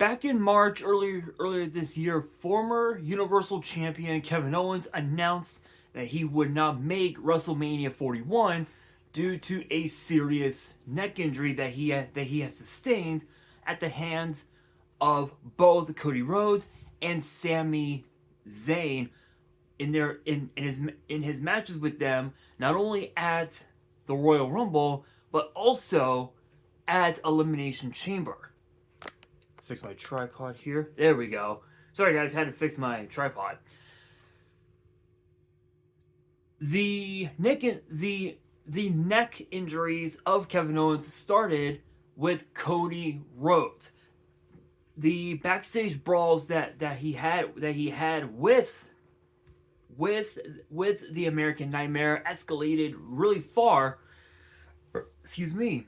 Back in March, earlier this year, former Universal Champion Kevin Owens announced that he would not make WrestleMania 41 due to a serious neck injury that he has sustained at the hands of both Cody Rhodes and Sami Zayn in his matches with them, not only at the Royal Rumble but also at Elimination Chamber. Fix my tripod here. There we go. Sorry guys, had to fix my tripod. The neck injuries of Kevin Owens started with Cody Rhodes. The backstage brawls that he had with the American Nightmare escalated really far. Excuse me.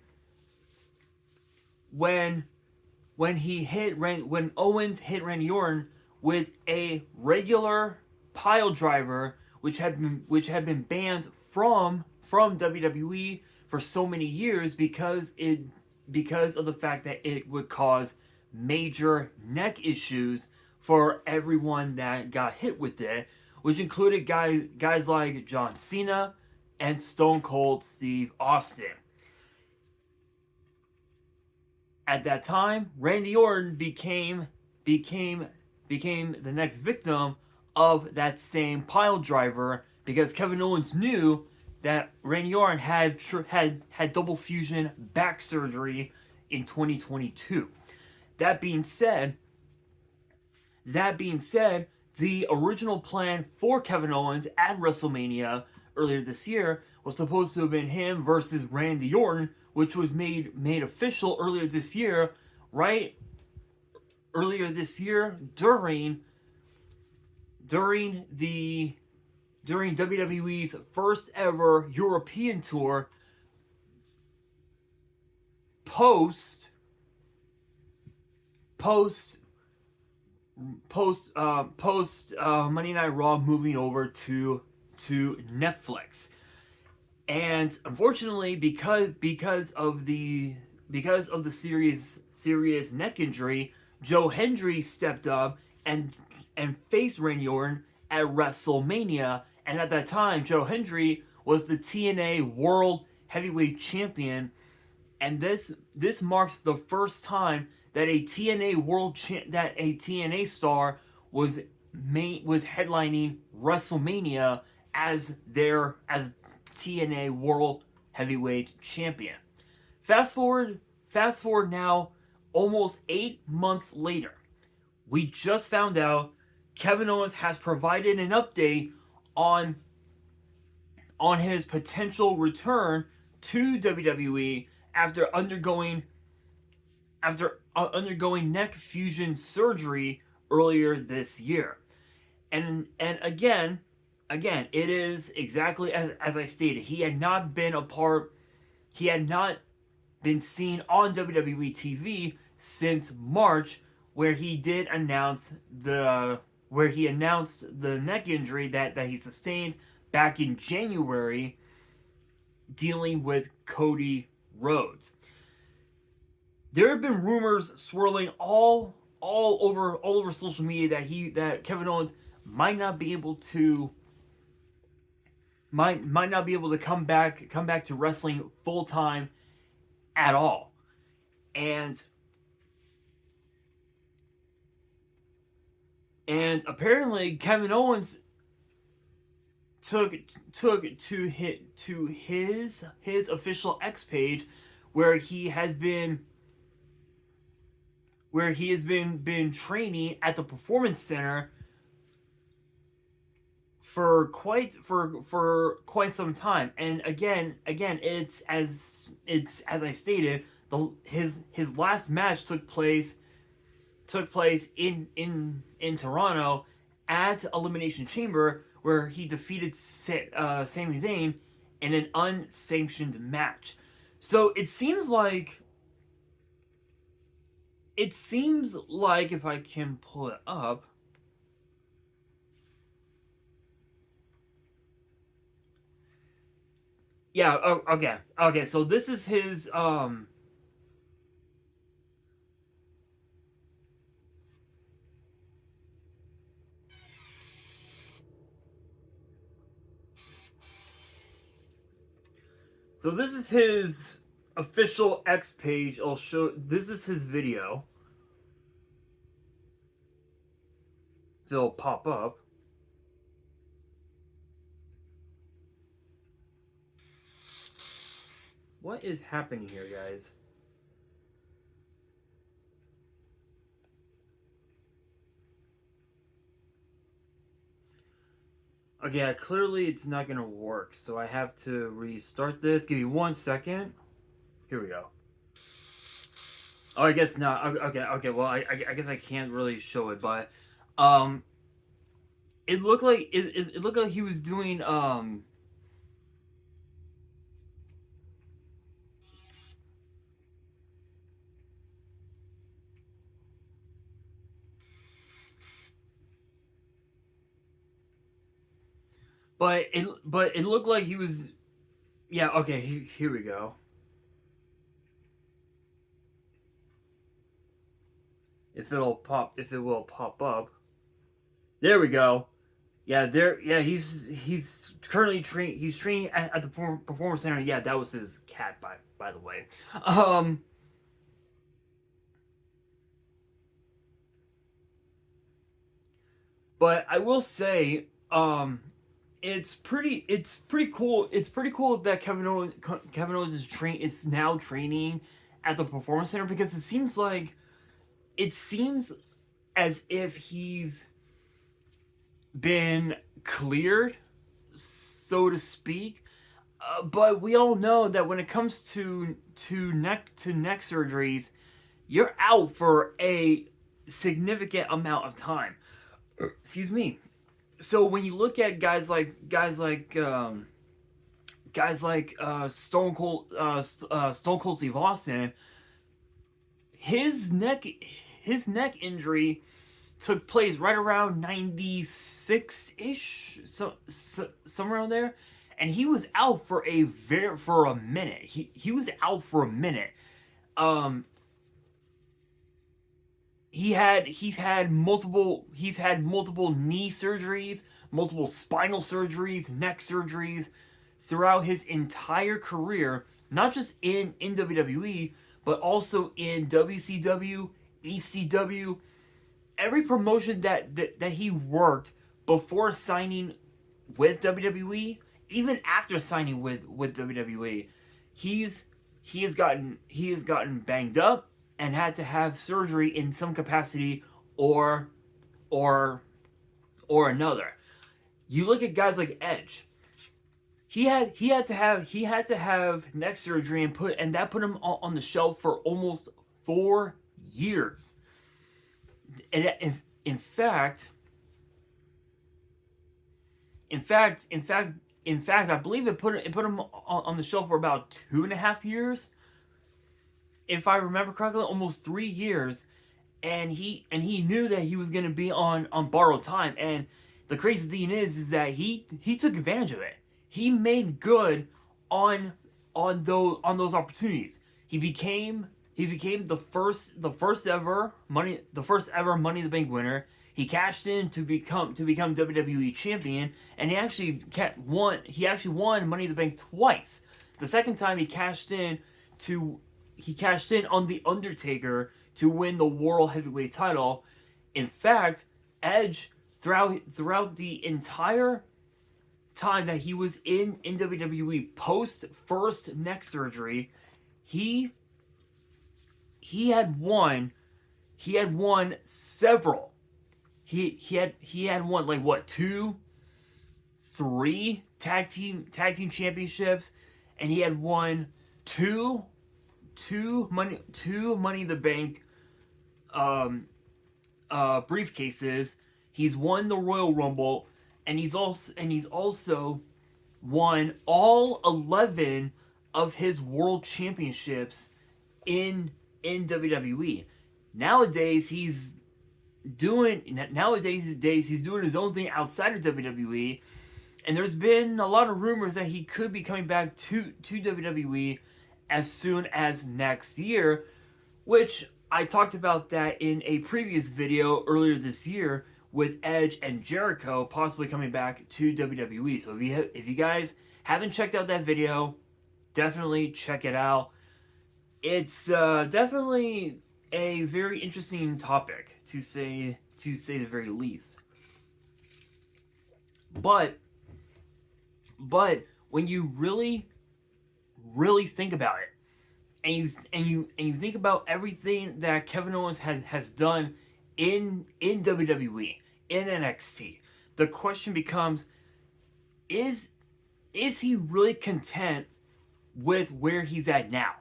When Owens hit Randy Orton with a regular pile driver, which had been banned from WWE for so many years because of the fact that it would cause major neck issues for everyone that got hit with it, which included guys like John Cena and Stone Cold Steve Austin. At that time, Randy Orton became the next victim of that same pile driver because Kevin Owens knew that Randy Orton had double fusion back surgery in 2022. That being said, the original plan for Kevin Owens at WrestleMania earlier this year was supposed to have been him versus Randy Orton, which was made official earlier this year, right? Earlier this year during WWE's first ever European tour post Monday Night Raw moving over to Netflix. And unfortunately, because of the serious neck injury, Joe Hendry stepped up and faced Randy Orton at WrestleMania. And at that time, Joe Hendry was the TNA World Heavyweight Champion, and this marks the first time that a TNA star was headlining WrestleMania as TNA World Heavyweight Champion. Fast forward now, almost 8 months later, we just found out Kevin Owens has provided an update on his potential return to WWE after undergoing neck fusion surgery earlier this year. And again, it is exactly as I stated. He had not been seen on WWE TV since March, where he announced the neck injury that he sustained back in January, dealing with Cody Rhodes. There have been rumors swirling all over social media that Kevin Owens might not be able to come back to wrestling full time at all. And apparently Kevin Owens took to his official X page, where he has been training at the Performance Center for quite some time. And again, it's as I stated, his last match took place in Toronto at Elimination Chamber, where he defeated Sami Zayn in an unsanctioned match. So it seems like if I can pull it up, yeah, okay. So this is his So this is his official X page. I'll show. This is his video. It'll pop up. What is happening here, guys? Okay, clearly it's not gonna work, so I have to restart this. Give me 1 second. Here we go. Oh, I guess not. Okay. Well, I guess I can't really show it, but it looked like it looked like he was doing but it looked like he was. Yeah. Okay. Here we go. If it will pop up. There we go. Yeah, there. Yeah, he's currently He's training at the performance center. Yeah, that was his cat, by the way. But I will say, it's pretty cool. It's pretty cool that Kevin Owens is now training at the performance center, because it seems as if he's been cleared, so to speak. But we all know that when it comes to neck surgeries, you're out for a significant amount of time. Excuse me. So when you look at guys like Stone Cold Steve Austin, his neck injury took place right around 96 ish, so somewhere around there, and he was out for a minute. He was out for a minute. He's had multiple knee surgeries, multiple spinal surgeries, neck surgeries throughout his entire career, not just in WWE, but also in WCW, ECW, every promotion that he worked before signing with WWE, even after signing with WWE, he has gotten banged up and had to have surgery in some capacity or another. You look at guys like Edge. He had to have neck surgery and that put him on the shelf for almost 4 years. And in fact, I believe it put him on the shelf for about 2.5 years, if I remember correctly, almost 3 years. And he knew that he was going to be on borrowed time. And the crazy thing is that he took advantage of it. He made good on those opportunities. He became the first ever Money in the Bank winner. He cashed in to become WWE champion, and he actually won Money in the Bank twice. The second time he cashed in on The Undertaker to win the World Heavyweight title. In fact, Edge, throughout the entire time that he was in WWE post first neck surgery, he had won several. He had won like what, 3 tag team championships, and he had won two Money in the Bank briefcases. He's won the Royal Rumble, and he's also won all 11 of his world championships in WWE. Nowadays he's doing his own thing outside of WWE, and there's been a lot of rumors that he could be coming back to WWE as soon as next year, which I talked about that in a previous video earlier this year with Edge and Jericho possibly coming back to WWE. So if you guys haven't checked out that video, definitely check it out. It's definitely a very interesting topic to say the very least. But when you really think about it, and you think about everything that Kevin Owens has done in WWE, in NXT, the question becomes: is he really content with where he's at now?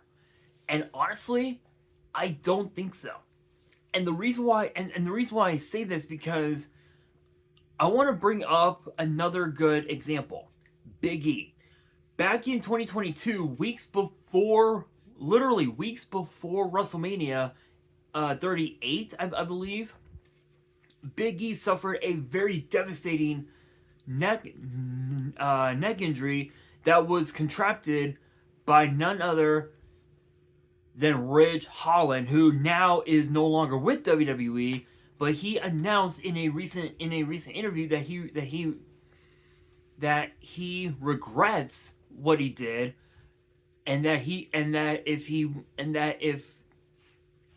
And honestly, I don't think so. And the reason why I say this, because I want to bring up another good example. Big E. Back in 2022, literally weeks before WrestleMania 38, I believe, Big E suffered a very devastating neck injury that was contracted by none other than Ridge Holland, who now is no longer with WWE. But he announced in a recent interview that he regrets what he did, and that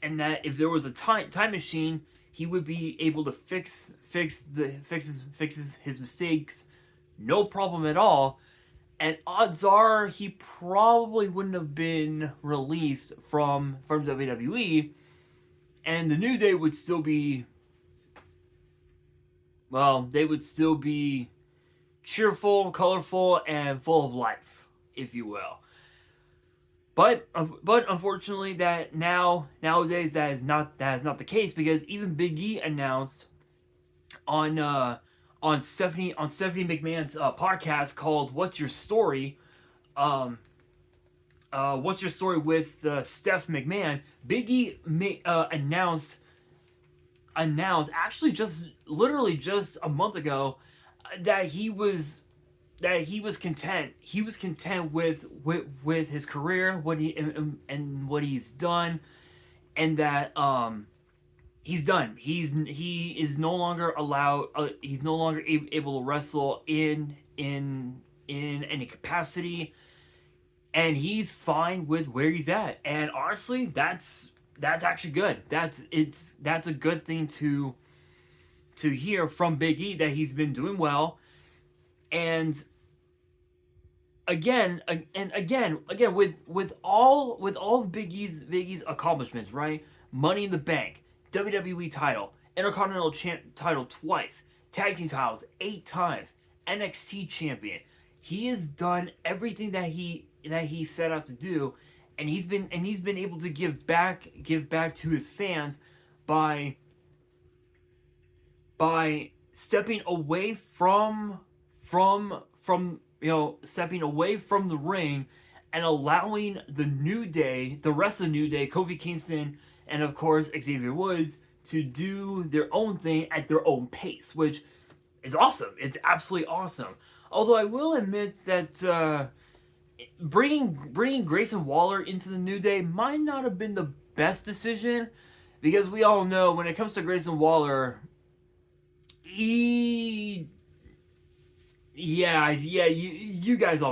if there was a time machine, he would be able to fix his mistakes, no problem at all. And odds are he probably wouldn't have been released from WWE, and the New Day would still be, well, they would still be cheerful, colorful, and full of life, if you will. But unfortunately, nowadays that is not the case, because even Big E announced on Stephanie McMahon's podcast called "What's Your Story?" What's Your Story with Steph McMahon? Big E announced actually just literally just a month ago that he was content. He was content with his career, what he's done, and that he's done. He is no longer allowed. He's no longer able to wrestle in any capacity, and he's fine with where he's at. And honestly, that's actually good. That's a good thing to hear from Big E, that he's been doing well. And again, with all of Big E's accomplishments, right? Money in the Bank, WWE title, Intercontinental title twice, tag team titles 8 times, NXT champion. He has done everything that he set out to do, and he's been able to give back to his fans by stepping away from stepping away from the ring, and allowing the rest of the New Day, Kofi Kingston, and of course Xavier Woods, to do their own thing at their own pace, which is awesome. It's absolutely awesome. Although I will admit that bringing Grayson Waller into the New Day might not have been the best decision, because we all know when it comes to Grayson Waller, you guys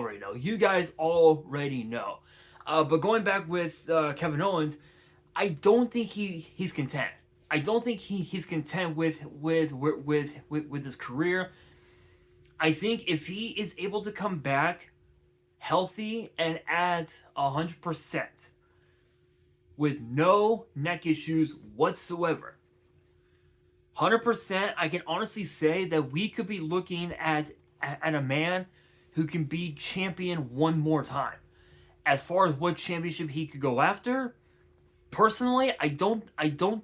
already know. But going back with Kevin Owens, I don't think he's content. I don't think he's content with his career. I think if he is able to come back healthy and at 100%, with no neck issues whatsoever, 100%, I can honestly say that we could be looking at a man who can be champion one more time. As far as what championship he could go after, personally, I don't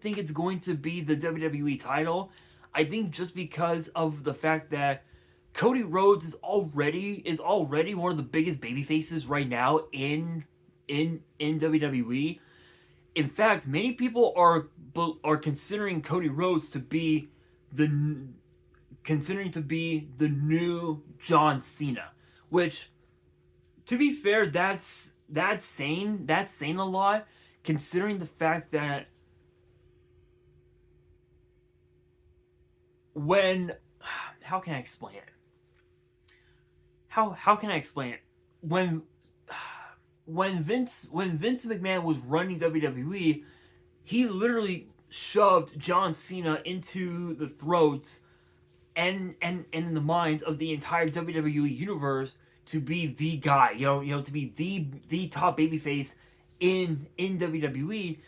think it's going to be the WWE title. I think just because of the fact that Cody Rhodes is already one of the biggest baby faces right now in WWE. In fact, many people are considering Cody Rhodes to be the new John Cena, which, to be fair, that's saying a lot, considering the fact that how can I explain it? When when Vince McMahon was running WWE, he literally shoved John Cena into the throats and in the minds of the entire WWE universe to be the guy, to be the top babyface in WWE.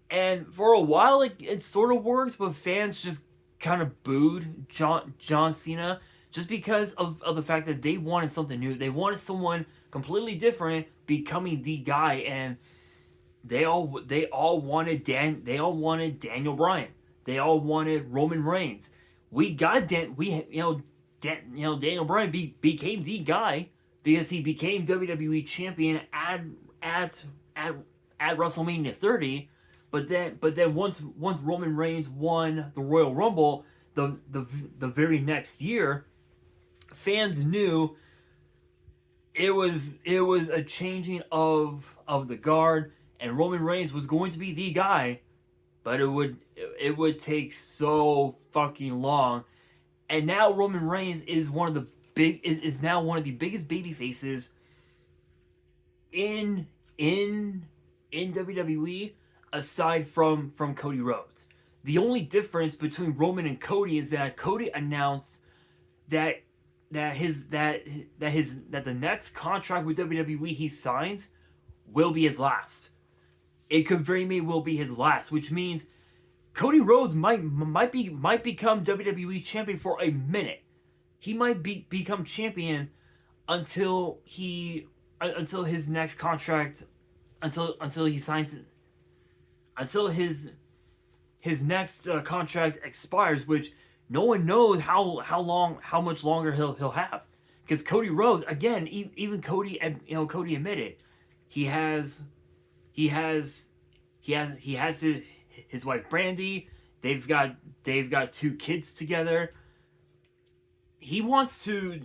And for a while, it sort of worked, but fans just kind of booed John Cena just because of the fact that they wanted something new. They wanted someone completely different becoming the guy, and they all wanted Daniel Bryan. They all wanted Roman Reigns. Daniel Bryan became the guy because he became WWE champion at at at WrestleMania 30. But then once Roman Reigns won the Royal Rumble the very next year, fans knew it was a changing of the guard, and Roman Reigns was going to be the guy, but it would take so fucking long. And now Roman Reigns is now one of the biggest baby faces in WWE, aside from Cody Rhodes. The only difference between Roman and Cody is that Cody announced that the next contract with WWE he signs will be his last. It could very well be his last, which means Cody Rhodes might become WWE champion for a minute. He might become champion until his next contract, until he signs it, until his next contract expires, which no one knows how much longer he'll have, because Cody Rhodes, again, even Cody admitted he has his wife Brandy. They've got 2 kids together. He wants to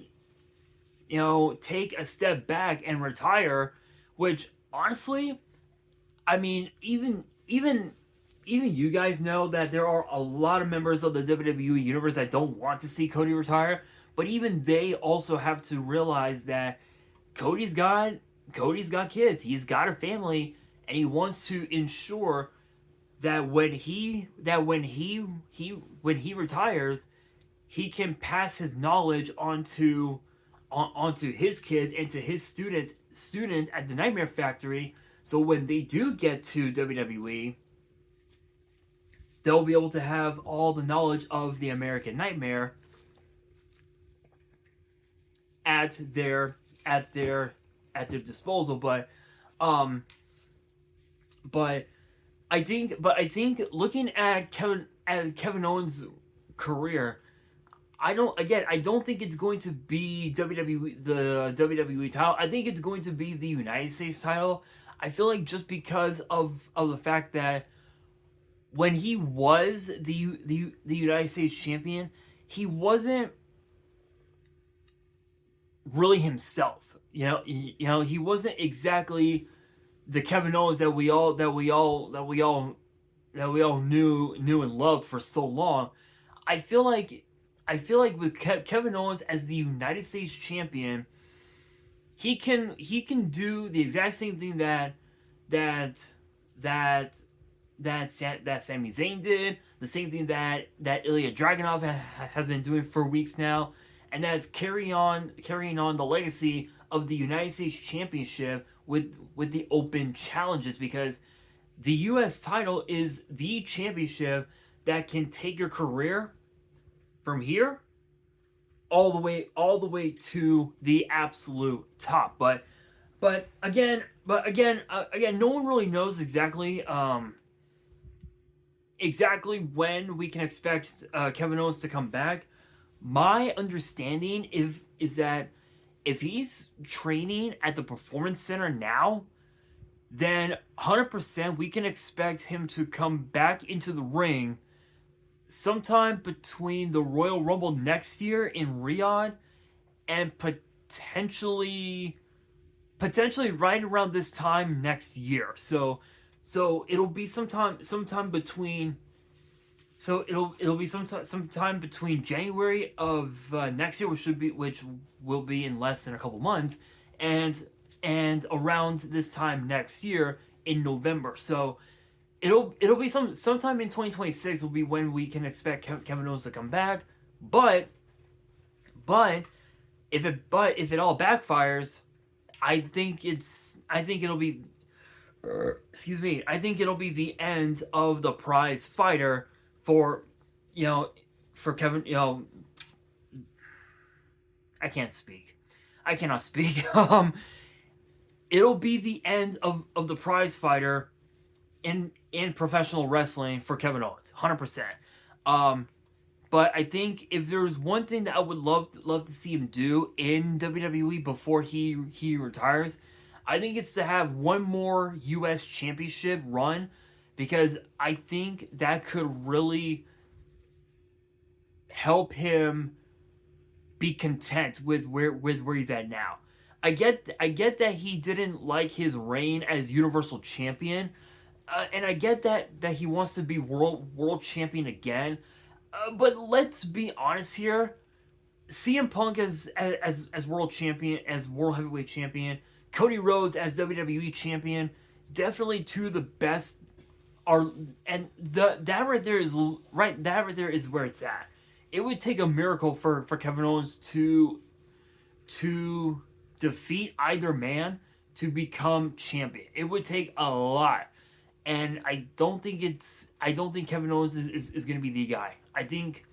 take a step back and retire, which honestly, I mean, even you guys know that there are a lot of members of the WWE universe that don't want to see Cody retire, but even they also have to realize that Cody's got kids, he's got a family, and he wants to ensure that when he retires, he can pass his knowledge onto his kids and to his students at the Nightmare Factory, so when they do get to WWE, they'll be able to have all the knowledge of the American Nightmare at their disposal. But I think looking at Kevin Owens' career, I don't think it's going to be the WWE title. I think it's going to be the United States title. I feel like just because of the fact that when he was the United States champion, he wasn't really himself. He wasn't exactly the Kevin Owens that we all knew and loved for so long. I feel like with Kevin Owens as the United States champion, he can do the exact same thing that Sami Zayn did, the same thing that Ilya Dragunov has been doing for weeks now, and that's carrying on the legacy of the United States Championship with the open challenges, because the US title is the championship that can take your career from here all the way to the absolute top. But again, no one really knows exactly when we can expect Kevin Owens to come back. My understanding is that if he's training at the Performance Center now, then 100% we can expect him to come back into the ring sometime between the Royal Rumble next year in Riyadh and potentially right around this time next year. So it'll be sometime between. So it'll be sometime between January of next year, which will be in less than a couple months, and and around this time next year in November. So it'll be sometime in 2026 will be when we can expect Kevin Owens to come back. But if it all backfires, I think it'll be excuse me, I think it'll be the end of the prize fighter for, for Kevin, I can't speak. I cannot speak. It'll be the end of the prize fighter in professional wrestling for Kevin Owens, 100%. But I think if there's one thing that I would love to see him do in WWE before he retires, I think it's to have one more U.S. Championship run, because I think that could really help him be content with where he's at now. I get that he didn't like his reign as Universal Champion, and I get that he wants to be world champion again. But let's be honest here. CM Punk as world champion, as world heavyweight champion, Cody Rhodes as WWE champion, definitely two of the best are, and that right there is where it's at. It would take a miracle for Kevin Owens to defeat either man to become champion. It would take a lot. And I don't think Kevin Owens is going to be the guy. I think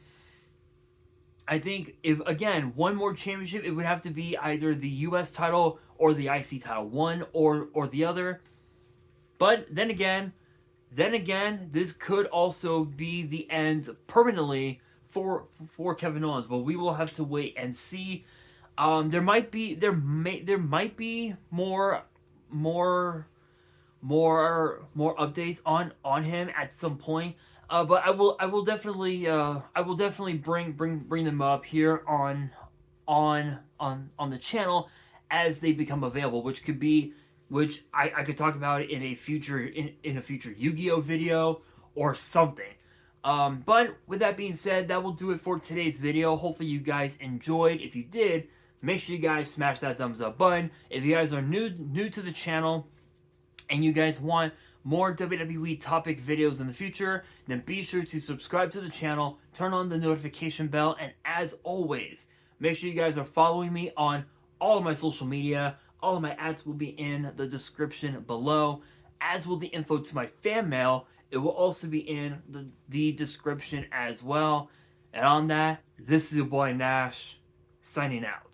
if, again, one more championship, it would have to be either the US title or the IC title, one or the other. But then again, this could also be the end permanently for Kevin Owens. But we will have to wait and see. There might be more updates on him at some point. But I will definitely bring them up here on the channel as they become available, which I could talk about it in a future Yu-Gi-Oh video or something. But with that being said, that will do it for today's video. Hopefully you guys enjoyed. If you did, make sure you guys smash that thumbs up button. If you guys are new to the channel and you guys want more WWE topic videos in the future, then be sure to subscribe to the channel, turn on the notification bell, and as always, make sure you guys are following me on all of my social media. All of my ads will be in the description below, as will the info to my fan mail. It will also be in the description as well. And on that, this is your boy Nash, signing out.